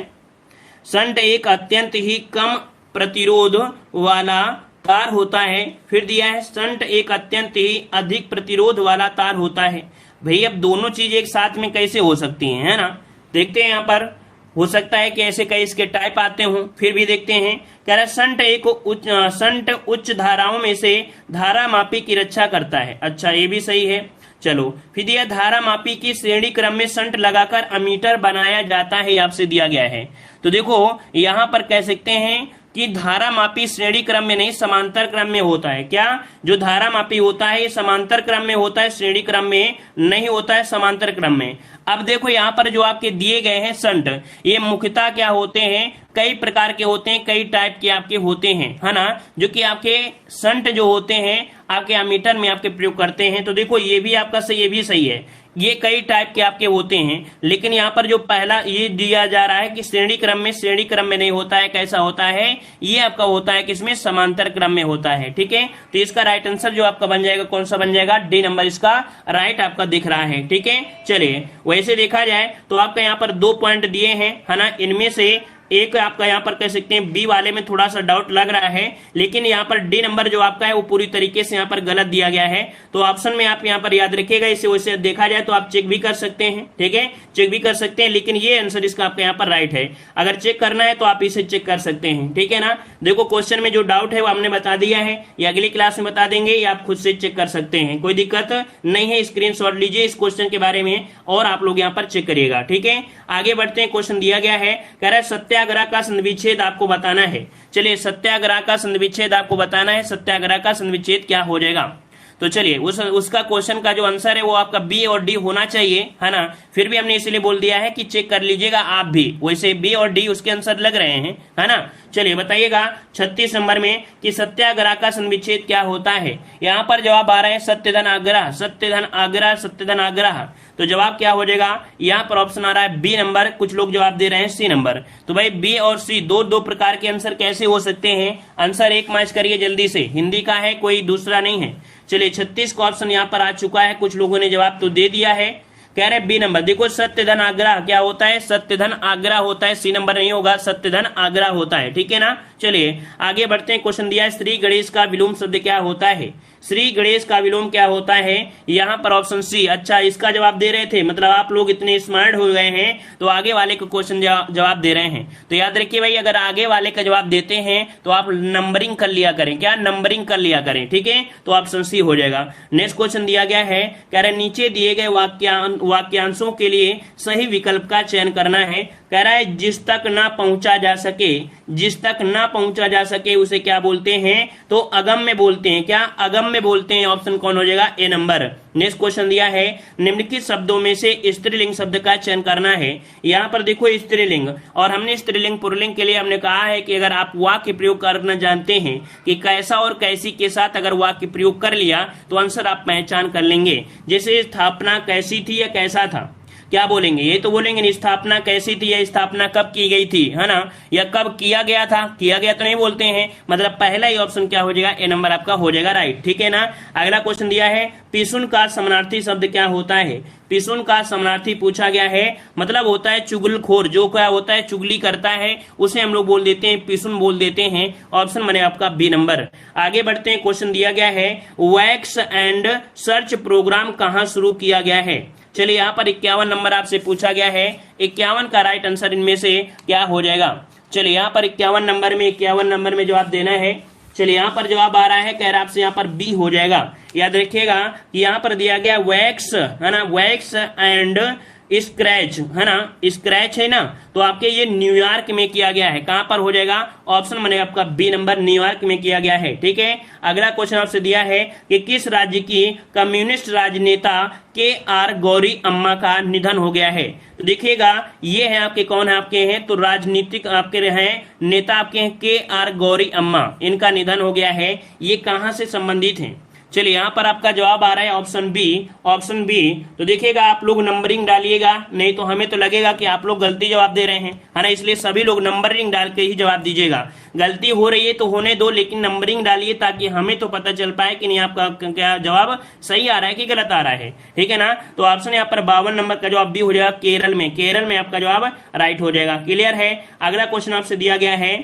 संट एक अत्यंत ही कम प्रतिरोध वाला तार होता है। फिर दिया है संट एक अत्यंत ही अधिक प्रतिरोध वाला तार होता है। भाई अब दोनों चीज एक साथ में कैसे हो सकती है ना, देखते हैं। यहाँ पर हो सकता है कि ऐसे कई इसके टाइप आते हों, फिर भी देखते हैं। कह रहा है संट उच्च धाराओं में से धारा मापी की रक्षा करता है, अच्छा ये भी सही है। चलो फिर दिया धारा मापी की श्रेणी क्रम में संट लगाकर अमीटर बनाया जाता है, आपसे दिया गया है। तो देखो यहाँ पर कह सकते हैं कि धारा मापी श्रेणी क्रम में नहीं समांतर क्रम में होता है, क्या, जो धारा मापी होता है ये समांतर क्रम में होता है, श्रेणी क्रम में नहीं होता है, समांतर क्रम में। अब देखो यहाँ पर जो आपके दिए गए हैं संट, ये मुख्यतः क्या होते हैं, कई प्रकार के होते हैं, कई टाइप के आपके होते हैं, है ना, जो कि आपके संट जो होते हैं आपके अमीटर में आपके प्रयोग करते हैं। तो देखो ये भी आपका सही, ये भी सही है, ये कई टाइप के आपके होते हैं। लेकिन यहाँ पर जो पहला ये दिया जा रहा है कि श्रेणी क्रम में नहीं होता है, कैसा होता है, ये आपका होता है किसमें, समांतर क्रम में होता है, ठीक है। तो इसका राइट आंसर जो आपका बन जाएगा कौन सा बन जाएगा, डी नंबर इसका राइट आपका दिख रहा है, ठीक है। चलिए वैसे देखा जाए तो आपका यहाँ पर 2 पॉइंट दिए हैं, है ना, इनमें से एक आपका यहाँ पर कह सकते हैं बी वाले में थोड़ा सा डाउट लग रहा है, लेकिन यहाँ पर डी नंबर जो आपका है वो पूरी तरीके से यहाँ पर गलत दिया गया है। तो ऑप्शन में आप यहाँ पर याद रखिएगा, इसे वैसे देखा जाए तो आप चेक भी कर सकते हैं, ठीक है, चेक भी कर सकते हैं, लेकिन ये आंसर इसका आपका यहाँ पर राइट है। अगर चेक करना है तो आप इसे चेक कर सकते हैं, ठीक है ना। देखो क्वेश्चन में जो डाउट है वो हमने बता दिया है, ये अगली क्लास में बता देंगे, या आप खुद से चेक कर सकते हैं, कोई दिक्कत नहीं है। स्क्रीनशॉट लीजिए इस क्वेश्चन के बारे में और आप लोग यहाँ पर चेक करिएगा, ठीक है। आगे बढ़ते हैं, क्वेश्चन दिया गया है, कह रहा है सत्याग्रह का संविच्छेद आपको बताना है। चलिए सत्याग्रह का संविच्छेद आपको बताना है, सत्याग्रह का संविच्छेद क्या हो जाएगा। तो चलिए उसका क्वेश्चन का जो आंसर है वो आपका बी और डी होना चाहिए, है ना। फिर भी हमने इसलिए बोल दिया है कि चेक कर लीजिएगा आप भी, वैसे बी और डी उसके आंसर लग रहे हैं, है ना। चलिए बताइएगा 36 नंबर में कि सत्याग्रह का संविच्छेद क्या होता है। यहाँ पर जवाब आ रहा है सत्यधन आग्रह, सत्यधन आग्रह, सत्यधन आग्रह। तो जवाब क्या हो जाएगा, यहाँ पर ऑप्शन आ रहा है बी नंबर, कुछ लोग जवाब दे रहे हैं सी नंबर। तो भाई बी और सी दो प्रकार के आंसर कैसे हो सकते हैं। आंसर एक मैच करिए जल्दी से, हिंदी का है, कोई दूसरा नहीं है। चलिए 36 का ऑप्शन यहाँ पर आ चुका है, कुछ लोगों ने जवाब तो दे दिया है, कह रहे बी नंबर। देखो सत्यधन आग्रह क्या होता है, सत्यधन आग्रह होता है, सी नंबर नहीं होगा, सत्यधन आग्रह होता है, ठीक है ना। चलिए आगे बढ़ते हैं, क्वेश्चन दिया है श्री गणेश का विलोम शब्द क्या होता है। श्री गणेश का विलोम क्या होता है, यहाँ पर ऑप्शन सी। अच्छा इसका जवाब दे रहे थे, मतलब आप लोग इतने स्मार्ट हो गए हैं तो आगे वाले को क्वेश्चन जवाब दे रहे हैं। तो याद रखिए भाई, अगर आगे वाले का जवाब देते हैं तो आप नंबरिंग कर लिया करें, क्या नंबरिंग कर लिया करें, ठीक है। तो ऑप्शन सी हो जाएगा। नेक्स्ट क्वेश्चन दिया गया है, कह रहे नीचे दिए गए वाक्यांशों के लिए सही विकल्प का चयन करना है। कह रहा है जिस तक ना पहुंचा जा सके, जिस तक ना पहुंचा जा सके उसे क्या बोलते हैं, तो अगम्य बोलते हैं, क्या अगम्य बोलते हैं। ऑप्शन कौन हो जाएगा, ए नंबर। नेक्स्ट क्वेश्चन दिया है निम्नलिखित शब्दों में से स्त्रीलिंग शब्द का चयन करना है। यहाँ पर देखो स्त्रीलिंग, और हमने स्त्रीलिंग पुल्लिंग के लिए हमने कहा है कि अगर आप वाक्य प्रयोग करना जानते हैं कि कैसा और कैसी के साथ अगर वाक्य प्रयोग कर लिया तो आंसर आप पहचान कर लेंगे। जैसे स्थापना कैसी थी या कैसा था, क्या बोलेंगे, ये तो बोलेंगे स्थापना कैसी थी या स्थापना कब की गई थी, है ना, या कब किया गया था, किया गया तो नहीं बोलते हैं। मतलब पहला ही ऑप्शन क्या हो जाएगा, ए नंबर आपका हो जाएगा राइट, ठीक है ना। अगला क्वेश्चन दिया है पिसुन का समानार्थी शब्द क्या होता है। पिसुन का समानार्थी पूछा गया है, मतलब होता है चुगलखोर, जो क्या होता है चुगली करता है उसे हम लोग बोल देते हैं पिसुन बोल देते हैं। ऑप्शन बने आपका बी नंबर। आगे बढ़ते हैं, क्वेश्चन दिया गया है वैक्स एंड सर्च प्रोग्राम कहाँ शुरू किया गया है। चलिए यहाँ पर 51 नंबर आपसे पूछा गया है, 51 का राइट आंसर इनमें से क्या हो जाएगा। चलिए यहाँ पर 51 नंबर में जवाब देना है। चलिए यहाँ पर जवाब आ रहा है, कह रहा आपसे यहाँ पर बी हो जाएगा। याद रखिएगा कि यहाँ पर दिया गया वैक्स, है ना, वैक्स एंड स्क्रैच, है ना, स्क्रैच है ना, तो आपके ये न्यूयॉर्क में किया गया है। कहां पर हो जाएगा, ऑप्शन बनेगा आपका बी नंबर, न्यूयॉर्क में किया गया है, ठीक है। अगला क्वेश्चन आपसे दिया है कि किस राज्य की कम्युनिस्ट राजनेता के आर गौरी अम्मा का निधन हो गया है। तो देखिएगा ये है आपके, कौन है आपके हैं, तो राजनीतिक आपके हैं नेता आपके हैं के आर गौरी अम्मा, इनका निधन हो गया है। ये कहां से संबंधित है। चलिए यहाँ पर आपका जवाब आ रहा है ऑप्शन बी, ऑप्शन बी। तो देखिएगा आप लोग नंबरिंग डालिएगा, नहीं तो हमें तो लगेगा कि आप लोग गलती जवाब दे रहे हैं, है ना, इसलिए सभी लोग नंबरिंग डाल के ही जवाब दीजिएगा। गलती हो रही है तो होने दो, लेकिन नंबरिंग डालिए ताकि हमें तो पता चल पाए कि नहीं आपका क्या जवाब सही आ रहा है कि गलत आ रहा है, ठीक है ना। तो ऑप्शन यहाँ पर 52 नंबर का जवाब बी हो जाएगा, केरल में, केरल में आपका जवाब राइट हो जाएगा। क्लियर है। अगला क्वेश्चन आपसे दिया गया है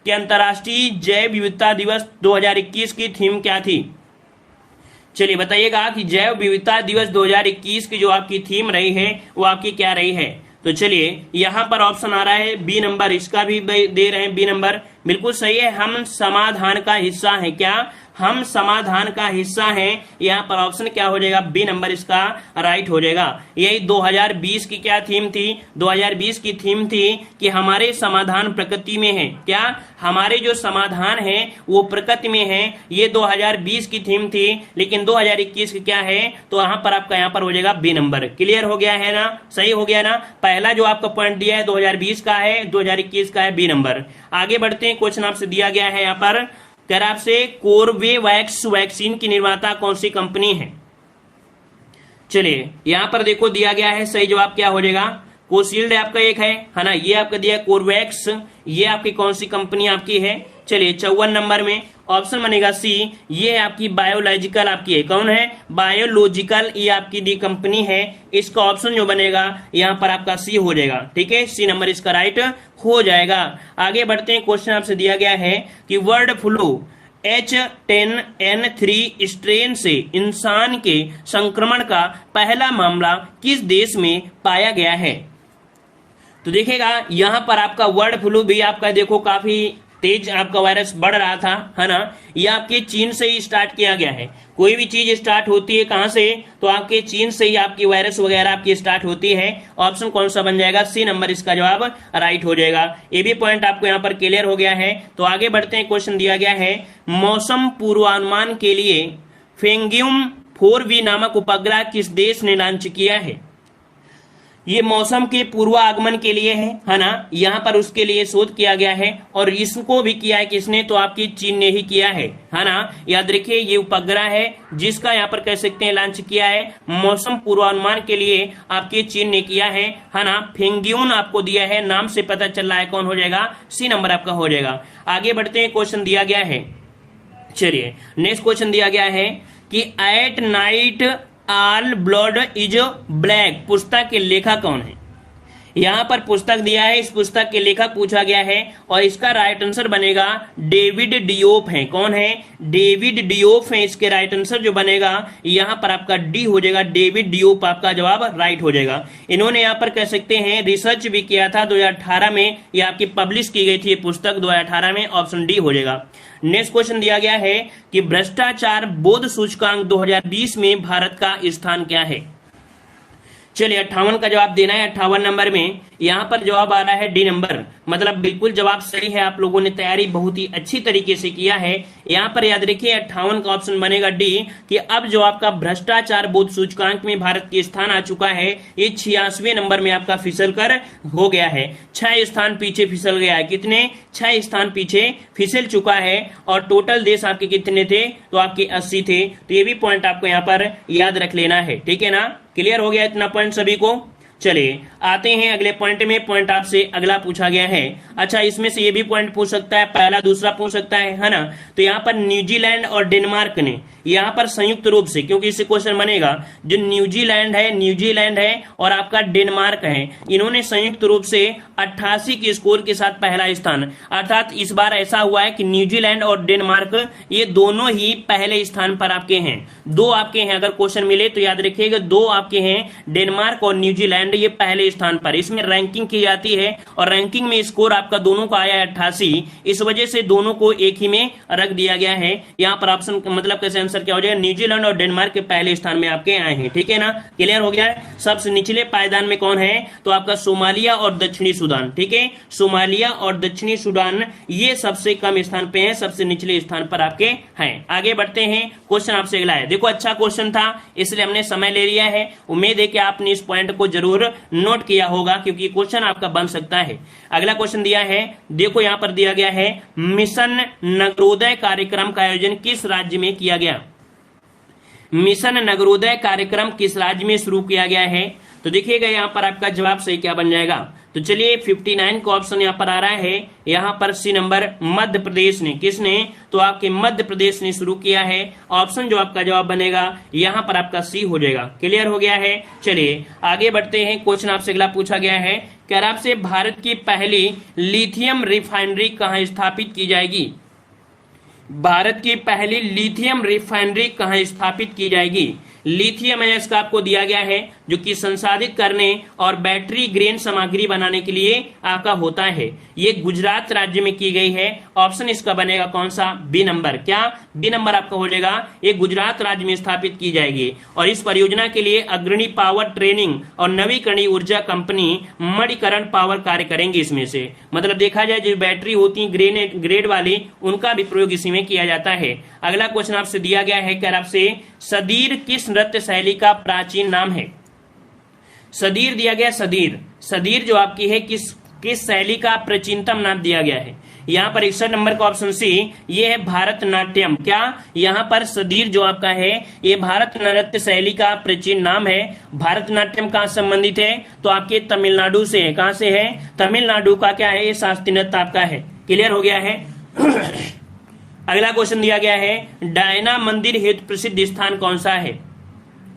कि अंतर्राष्ट्रीय जैव विविधता दिवस 2021 की थीम क्या थी। चलिए बताइएगा कि जैव विविधता दिवस 2021 की जो आपकी थीम रही है वो आपकी क्या रही है। तो चलिए यहाँ पर ऑप्शन आ रहा है बी नंबर, इसका भी दे रहे हैं बी नंबर, बिल्कुल सही है। हम समाधान का हिस्सा है, क्या हम समाधान का हिस्सा हैं। यहाँ पर ऑप्शन क्या हो जाएगा, बी नंबर इसका राइट हो जाएगा। यही 2020 की क्या थीम थी, 2020 की थीम थी कि हमारे समाधान प्रकृति में है, क्या हमारे जो समाधान है वो प्रकृति में है। ये 2020 की थीम थी, लेकिन 2021 की क्या है, तो यहाँ पर आपका यहाँ पर हो जाएगा बी नंबर। क्लियर हो गया है ना, सही हो गया ना। पहला जो आपका पॉइंट दिया है 2020 का है, 2021 का है बी नंबर। आगे बढ़ते हैं, क्वेश्चन आपसे दिया गया है यहाँ पर, कह रहा आपसे कोर्बेवैक्स वैक्सीन की निर्माता कौन सी कंपनी है। चलिए यहां पर देखो दिया गया है, सही जवाब क्या हो जाएगा, कोशील्ड आपका एक है ना, ये आपका दिया कोर्बेवैक्स, ये आपकी कौन सी कंपनी आपकी है, चलिए 54 नंबर में ऑप्शन बनेगा सी, ये है आपकी बायोलॉजिकल, आपकी है कौन है, बायोलॉजिकल, ये आपकी दी कंपनी है। इसका ऑप्शन जो बनेगा यहाँ पर आपका सी हो जाएगा। ठीक है, सी नंबर इसका राइट हो जाएगा। आगे बढ़ते हैं, क्वेश्चन आपसे दिया गया है कि बर्ड फ्लू H10N3 स्ट्रेन से इंसान के संक्रमण का पहला मामला किस देश में पाया गया है। तो देखिएगा यहां पर आपका बर्ड फ्लू भी आपका देखो काफी तेज आपका वायरस बढ़ रहा था, है ना। ये आपके चीन से ही स्टार्ट किया गया है। कोई भी चीज स्टार्ट होती है कहां से, तो आपके चीन से ही आपकी वायरस वगैरह आपकी स्टार्ट होती है। ऑप्शन कौन सा बन जाएगा, सी नंबर इसका जवाब राइट हो जाएगा। ये भी पॉइंट आपको यहाँ पर क्लियर हो गया है। तो आगे बढ़ते हैं, क्वेश्चन दिया गया है मौसम पूर्वानुमान के लिए फेंगियम 4V नामक उपग्रह किस देश ने लॉन्च किया है। ये मौसम के पूर्वागमन के लिए है ना। यहाँ पर उसके लिए शोध किया गया है और इसको भी किया है किसने, तो आपकी चीन ने ही किया है ना। याद रखिए ये उपग्रह है जिसका यहाँ पर कह सकते हैं लॉन्च किया है मौसम पूर्वानुमान के लिए आपके चीन ने किया है ना। फेंगियन आपको दिया है, नाम से पता चल रहा है कौन हो जाएगा, सी नंबर आपका हो जाएगा। आगे बढ़ते हैं, क्वेश्चन दिया गया है, चलिए नेक्स्ट क्वेश्चन दिया गया है कि at night all blood is black पुस्तक के लेखक कौन है। यहां पर पुस्तक दिया है, इस पुस्तक के लेखक पूछा गया है और इसका राइट आंसर बनेगा डेविड डियोप है। कौन है, डेविड डियोप है। इसके राइट आंसर जो बनेगा यहां पर आपका डी हो जाएगा, डेविड डियोप आपका जवाब राइट हो जाएगा। इन्होंने यहां पर कह सकते हैं रिसर्च भी किया था 2018 में, ये आपकी पब्लिश की गई थी ये पुस्तक 2018 में, ऑप्शन डी हो जाएगा। नेक्स्ट क्वेश्चन दिया गया है कि भ्रष्टाचार बोध सूचकांक 2020 में भारत का स्थान क्या है। चलिए 58 का जवाब देना है। 58 नंबर में यहाँ पर जवाब आ रहा है डी नंबर, मतलब बिल्कुल जवाब सही है। आप लोगों ने तैयारी बहुत ही अच्छी तरीके से किया है। यहाँ पर याद रखिए 58 का ऑप्शन बनेगा डी, कि अब जो आपका भ्रष्टाचार बोध सूचकांक में भारत के स्थान आ चुका है, ये 86वें नंबर में आपका फिसल कर हो गया है। 6 स्थान पीछे फिसल गया है। कितने, 6 स्थान पीछे फिसल चुका है। और टोटल देश आपके कितने थे, तो आपके 80 थे। तो ये भी पॉइंट आपको यहाँ पर याद रख लेना है। ठीक है ना, क्लियर हो गया इतना पॉइंट सभी को। चलिए आते हैं अगले पॉइंट में। पॉइंट आपसे अगला पूछा गया है, अच्छा इसमें से ये भी पॉइंट पूछ सकता है, पहला दूसरा पूछ सकता है ना। तो यहाँ पर न्यूजीलैंड और डेनमार्क ने यहाँ पर संयुक्त रूप से, क्योंकि इससे क्वेश्चन बनेगा, जो न्यूजीलैंड है और आपका डेनमार्क है, इन्होंने संयुक्त रूप से 88 के स्कोर के साथ पहला स्थान, अर्थात इस बार ऐसा हुआ है कि न्यूजीलैंड और डेनमार्क ये दोनों ही पहले स्थान पर आपके हैं। 2 आपके हैं, अगर क्वेश्चन मिले तो याद रखिएगा 2 आपके हैं, डेनमार्क और न्यूजीलैंड ये पहले स्थान पर। इसमें रैंकिंग की जाती है और रैंकिंग में स्कोर आपका दोनों का आया है 88, इस वजह से दोनों को एक ही में रख दिया गया है। यहाँ पर ऑप्शन मतलब कैसे आंसर क्या हो जाएगा, न्यूजीलैंड और डेनमार्क के पहले स्थान में आपके आए हैं। ठीक है ना, क्लियर हो गया है। सबसे निचले पायदान में कौन है, तो आपका सोमालिया और दक्षिणी सूडान। ठीक है, सोमालिया और दक्षिणी सूडान ये सबसे कम स्थान पे हैं, सबसे निचले स्थान पर आपके हैं। आगे बढ़ते हैं, क्वेश्चन आपसे अगला है। देखो अच्छा क्वेश्चन था इसलिए हमने समय ले लिया है। उम्मीद है कि आपने इस पॉइंट को जरूर नोट किया होगा, क्योंकि क्वेश्चन आपका बन सकता है। अगला क्वेश्चन दिया है, देखो यहां पर दिया गया है मिशन नगरोदय कार्यक्रम का आयोजन किस राज्य में किया गया। मिशन नगरोदय कार्यक्रम किस राज्य में शुरू किया गया है। तो देखिएगा यहाँ पर आपका जवाब सही क्या बन जाएगा। तो चलिए 59 का ऑप्शन यहाँ पर आ रहा है, यहाँ पर सी नंबर मध्य प्रदेश ने, किसने, तो आपके मध्य प्रदेश ने शुरू किया है। ऑप्शन जो आपका जवाब बनेगा यहाँ पर आपका सी हो जाएगा। क्लियर हो गया है। चलिए आगे बढ़ते हैं, क्वेश्चन आपसे अगला पूछा गया है कि आपसे भारत की पहली लिथियम रिफाइनरी कहाँ स्थापित की जाएगी। भारत की पहली लिथियम रिफाइनरी कहाँ स्थापित की जाएगी। लिथियम है इसका आपको दिया गया है, जो कि संसाधित करने और बैटरी ग्रेन सामग्री बनाने के लिए आपका होता है। ये गुजरात राज्य में की गई है। ऑप्शन इसका बनेगा कौन सा, बी नंबर। क्या, बी नंबर आपका हो जाएगा, ये गुजरात राज्य में स्थापित की जाएगी। और इस परियोजना के लिए अग्रणी पावर ट्रेनिंग और नवीकरणीय ऊर्जा कंपनी मणिकरण पावर कार्य करेंगे इसमें से। मतलब देखा जाए जो बैटरी होती है ग्रेड वाली, उनका भी प्रयोग इसी में किया जाता है। अगला क्वेश्चन आपसे दिया गया है कि आपसे सदीर किस नृत्य शैली का प्राचीन नाम है। सदीर दिया गया, सदीर जो आपकी है किस शैली का प्राचीनतम नाम दिया गया है। यहाँ पर 61 नंबर का ऑप्शन सी, ये है भारतनाट्यम। क्या, यहाँ पर सदीर जो आपका है ये भारत नृत्य शैली का प्राचीन नाम है। भारतनाट्यम कहाँ संबंधित है, तो आपके तमिलनाडु से है। कहाँ से है, तमिलनाडु का क्या है ये शास्त्रीय नृत्य आपका है। क्लियर हो गया है। अगला क्वेश्चन दिया गया है, डायना मंदिर हेतु प्रसिद्ध स्थान कौन सा है।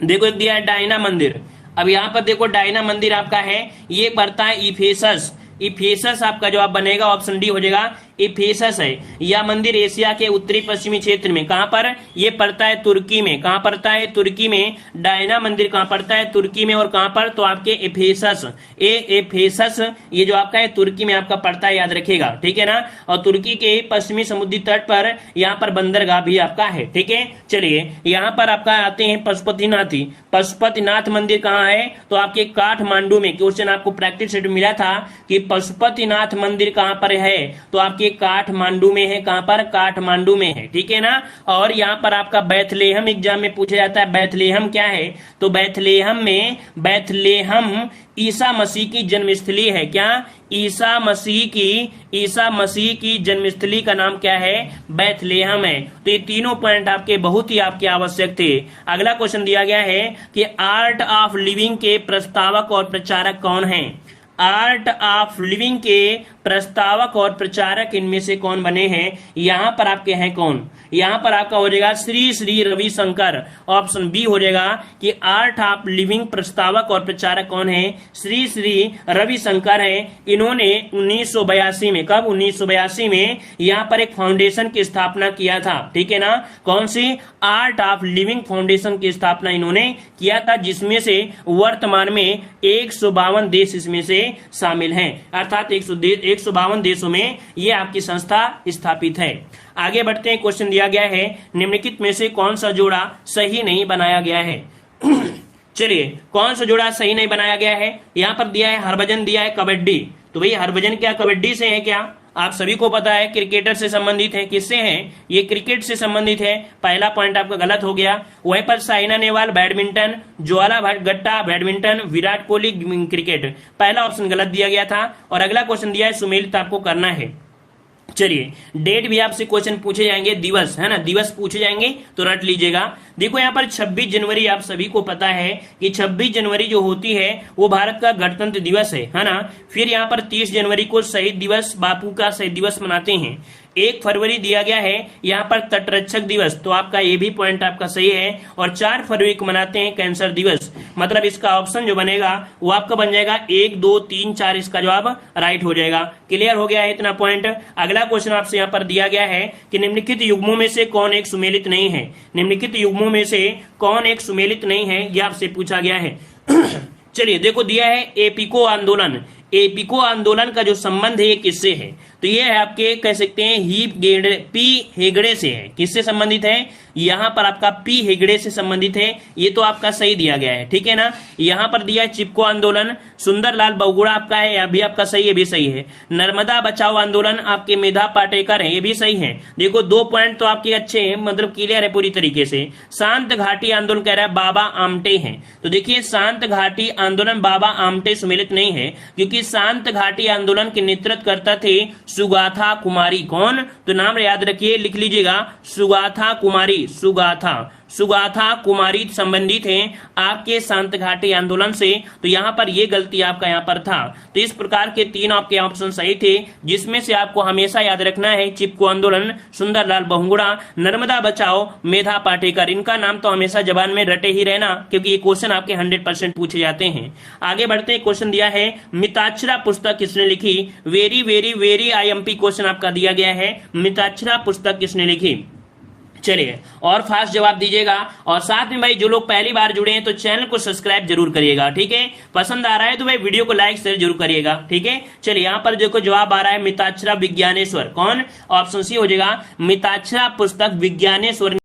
देखो एक दिया है डायना मंदिर। अब यहाँ पर देखो डायना मंदिर आपका है, ये पड़ता है इफेसस। इफेसस आपका जवाब बनेगा, ऑप्शन डी हो जाएगा, इफेसस है। यह मंदिर एशिया के उत्तरी पश्चिमी क्षेत्र में कहां पर, ये पड़ता है तुर्की में। कहां पड़ता है, तुर्की में। डायना मंदिर कहां पड़ता है, तुर्की में। और कहां पर, तो आपके इफेसस, इफेसस ये जो आपका है तुर्की में आपका पड़ता है, याद रखिएगा, ठीक है ना। और तुर्की के पश्चिमी समुद्री तट पर यहाँ पर बंदरगाह भी आपका है, ठीक है। चलिए यहाँ पर आपका आते हैं पशुपतिनाथ। पशुपतिनाथ मंदिर कहाँ है, तो आपके काठमांडू में। क्वेश्चन आपको प्रैक्टिस सेट में मिला था कि पशुपतिनाथ मंदिर कहां पर है, तो आपके काठमांडू में है। कहां पर, काठमांडू में है, ठीक है ना। और यहां पर आपका बैथलेहम एग्जाम में पूछा जाता है, बैथलेहम क्या है, तो बैथलेहम में, बैथलेहम ईसा मसीह की जन्मस्थली है। क्या, ईसा मसीह की जन्मस्थली का नाम क्या है, बैथलेहम है। तो ये तीनों पॉइंट आपके बहुत ही आपके आवश्यक थे। अगला क्वेश्चन दिया गया है कि आर्ट ऑफ लिविंग के प्रस्तावक और प्रचारक कौन हैं। आर्ट ऑफ लिविंग के प्रस्तावक और प्रचारक इनमें से कौन बने हैं, यहां पर आपके हैं कौन, यहां पर आपका हो जाएगा श्री श्री रविशंकर। ऑप्शन बी हो जाएगा कि आर्ट ऑफ लिविंग प्रस्तावक और प्रचारक कौन है, श्री श्री रविशंकर है। इन्होंने 1982 में, कब, 1982 में यहां पर एक फाउंडेशन की स्थापना किया था, ठीक है ना। कौन सी, आर्ट ऑफ लिविंग फाउंडेशन की स्थापना इन्होंने किया था, जिसमें से वर्तमान में 152 देश इसमें से शामिल हैं, अर्थात 152 देशों में ये आपकी संस्था स्थापित है। आगे बढ़ते हैं, क्वेश्चन दिया गया है, निम्नलिखित में से कौन सा जोड़ा सही नहीं बनाया गया है। चलिए कौन सा जोड़ा सही नहीं बनाया गया है, यहां पर दिया है हरभजन, दिया है कबड्डी। तो भाई हरभजन क्या कबड्डी से है क्या, आप सभी को पता है क्रिकेटर से संबंधित है। किससे है, ये क्रिकेट से संबंधित है। पहला पॉइंट आपका गलत हो गया। वहीं पर साइना नेहवाल बैडमिंटन, ज्वाला भट्टा बैडमिंटन, विराट कोहली क्रिकेट, पहला ऑप्शन गलत दिया गया था। और अगला क्वेश्चन दिया है सुमेलित आपको करना है। चलिए डेट भी आपसे क्वेश्चन पूछे जाएंगे, दिवस है ना, दिवस पूछे जाएंगे तो रट लीजिएगा। देखो यहाँ पर 26 जनवरी आप सभी को पता है कि 26 जनवरी जो होती है वो भारत का गणतंत्र दिवस है ना। फिर यहाँ पर 30 जनवरी को शहीद दिवस, बापू का शहीद दिवस मनाते हैं। 1 फरवरी दिया गया है यहाँ पर तटरक्षक दिवस, तो आपका ये भी पॉइंट आपका सही है। और 4 फरवरी को मनाते हैं कैंसर दिवस। मतलब इसका ऑप्शन जो बनेगा वो आपका बन जाएगा 1, 2, 3, 4, इसका जवाब राइट हो जाएगा। क्लियर हो गया है इतना पॉइंट। अगला क्वेश्चन आपसे यहाँ पर दिया गया है कि निम्नलिखित युग्मों में से कौन एक सुमेलित नहीं है। निम्नलिखित युग्मों में से कौन एक सुमेलित नहीं है, यह आपसे पूछा गया है। चलिए देखो दिया है एपिको आंदोलन। एपिको आंदोलन का जो संबंध है ये किससे है, तो ये है आपके कह सकते हैं पी हेगड़े से है। किससे संबंधित है, यहां पर आपका पी हेगड़े से संबंधित है। ये तो आपका सही दिया गया है, ठीक है ना। यहां पर दिया है चिपको आंदोलन, सुंदरलाल बहुगुणा आपका है, यह भी आपका सही है, भी सही है। नर्मदा बचाओ आंदोलन आपके मेधा पाटेकर है, ये भी सही है। देखो 2 पॉइंट तो आपके अच्छे हैं, मतलब क्लियर है पूरी तरीके से। शांत घाटी आंदोलन कह रहा है बाबा आमटे हैं, तो देखिए शांत घाटी आंदोलन बाबा आमटे सुमेलित नहीं है, क्योंकि शांत घाटी आंदोलन के नेतृत्व करता थे सुगाथा कुमारी। कौन, तो नाम याद रखिए, लिख लीजिएगा, सुगाथा कुमारी। सुगाथा कुमारी संबंधित हैं आपके शांत घाटी आंदोलन से। तो यहाँ पर ये गलती आपका यहाँ पर था। तो इस प्रकार के 3 आपके ऑप्शन सही थे, जिसमें से आपको हमेशा याद रखना है चिपको आंदोलन, सुंदरलाल बहुगुणा, नर्मदा बचाओ, मेधा पाटेकर। इनका नाम तो हमेशा जबान में रटे ही रहना, क्योंकि ये क्वेश्चन आपके 100% पूछे जाते हैं। आगे बढ़ते हैं, क्वेश्चन दिया है मिताक्षरा पुस्तक किसने लिखी। Very very very IMP question आपका दिया गया है, मिताक्षरा पुस्तक किसने लिखी। चलिए और फास्ट जवाब दीजिएगा। और साथ में भाई जो लोग पहली बार जुड़े हैं तो चैनल को सब्सक्राइब जरूर करिएगा, ठीक है। पसंद आ रहा है तो भाई वीडियो को लाइक शेयर जरूर करिएगा, ठीक है। चलिए यहाँ पर देखो जवाब आ रहा है मिताक्षरा विज्ञानेश्वर। कौन, ऑप्शन सी हो जाएगा, मिताक्षरा पुस्तक विज्ञानेश्वर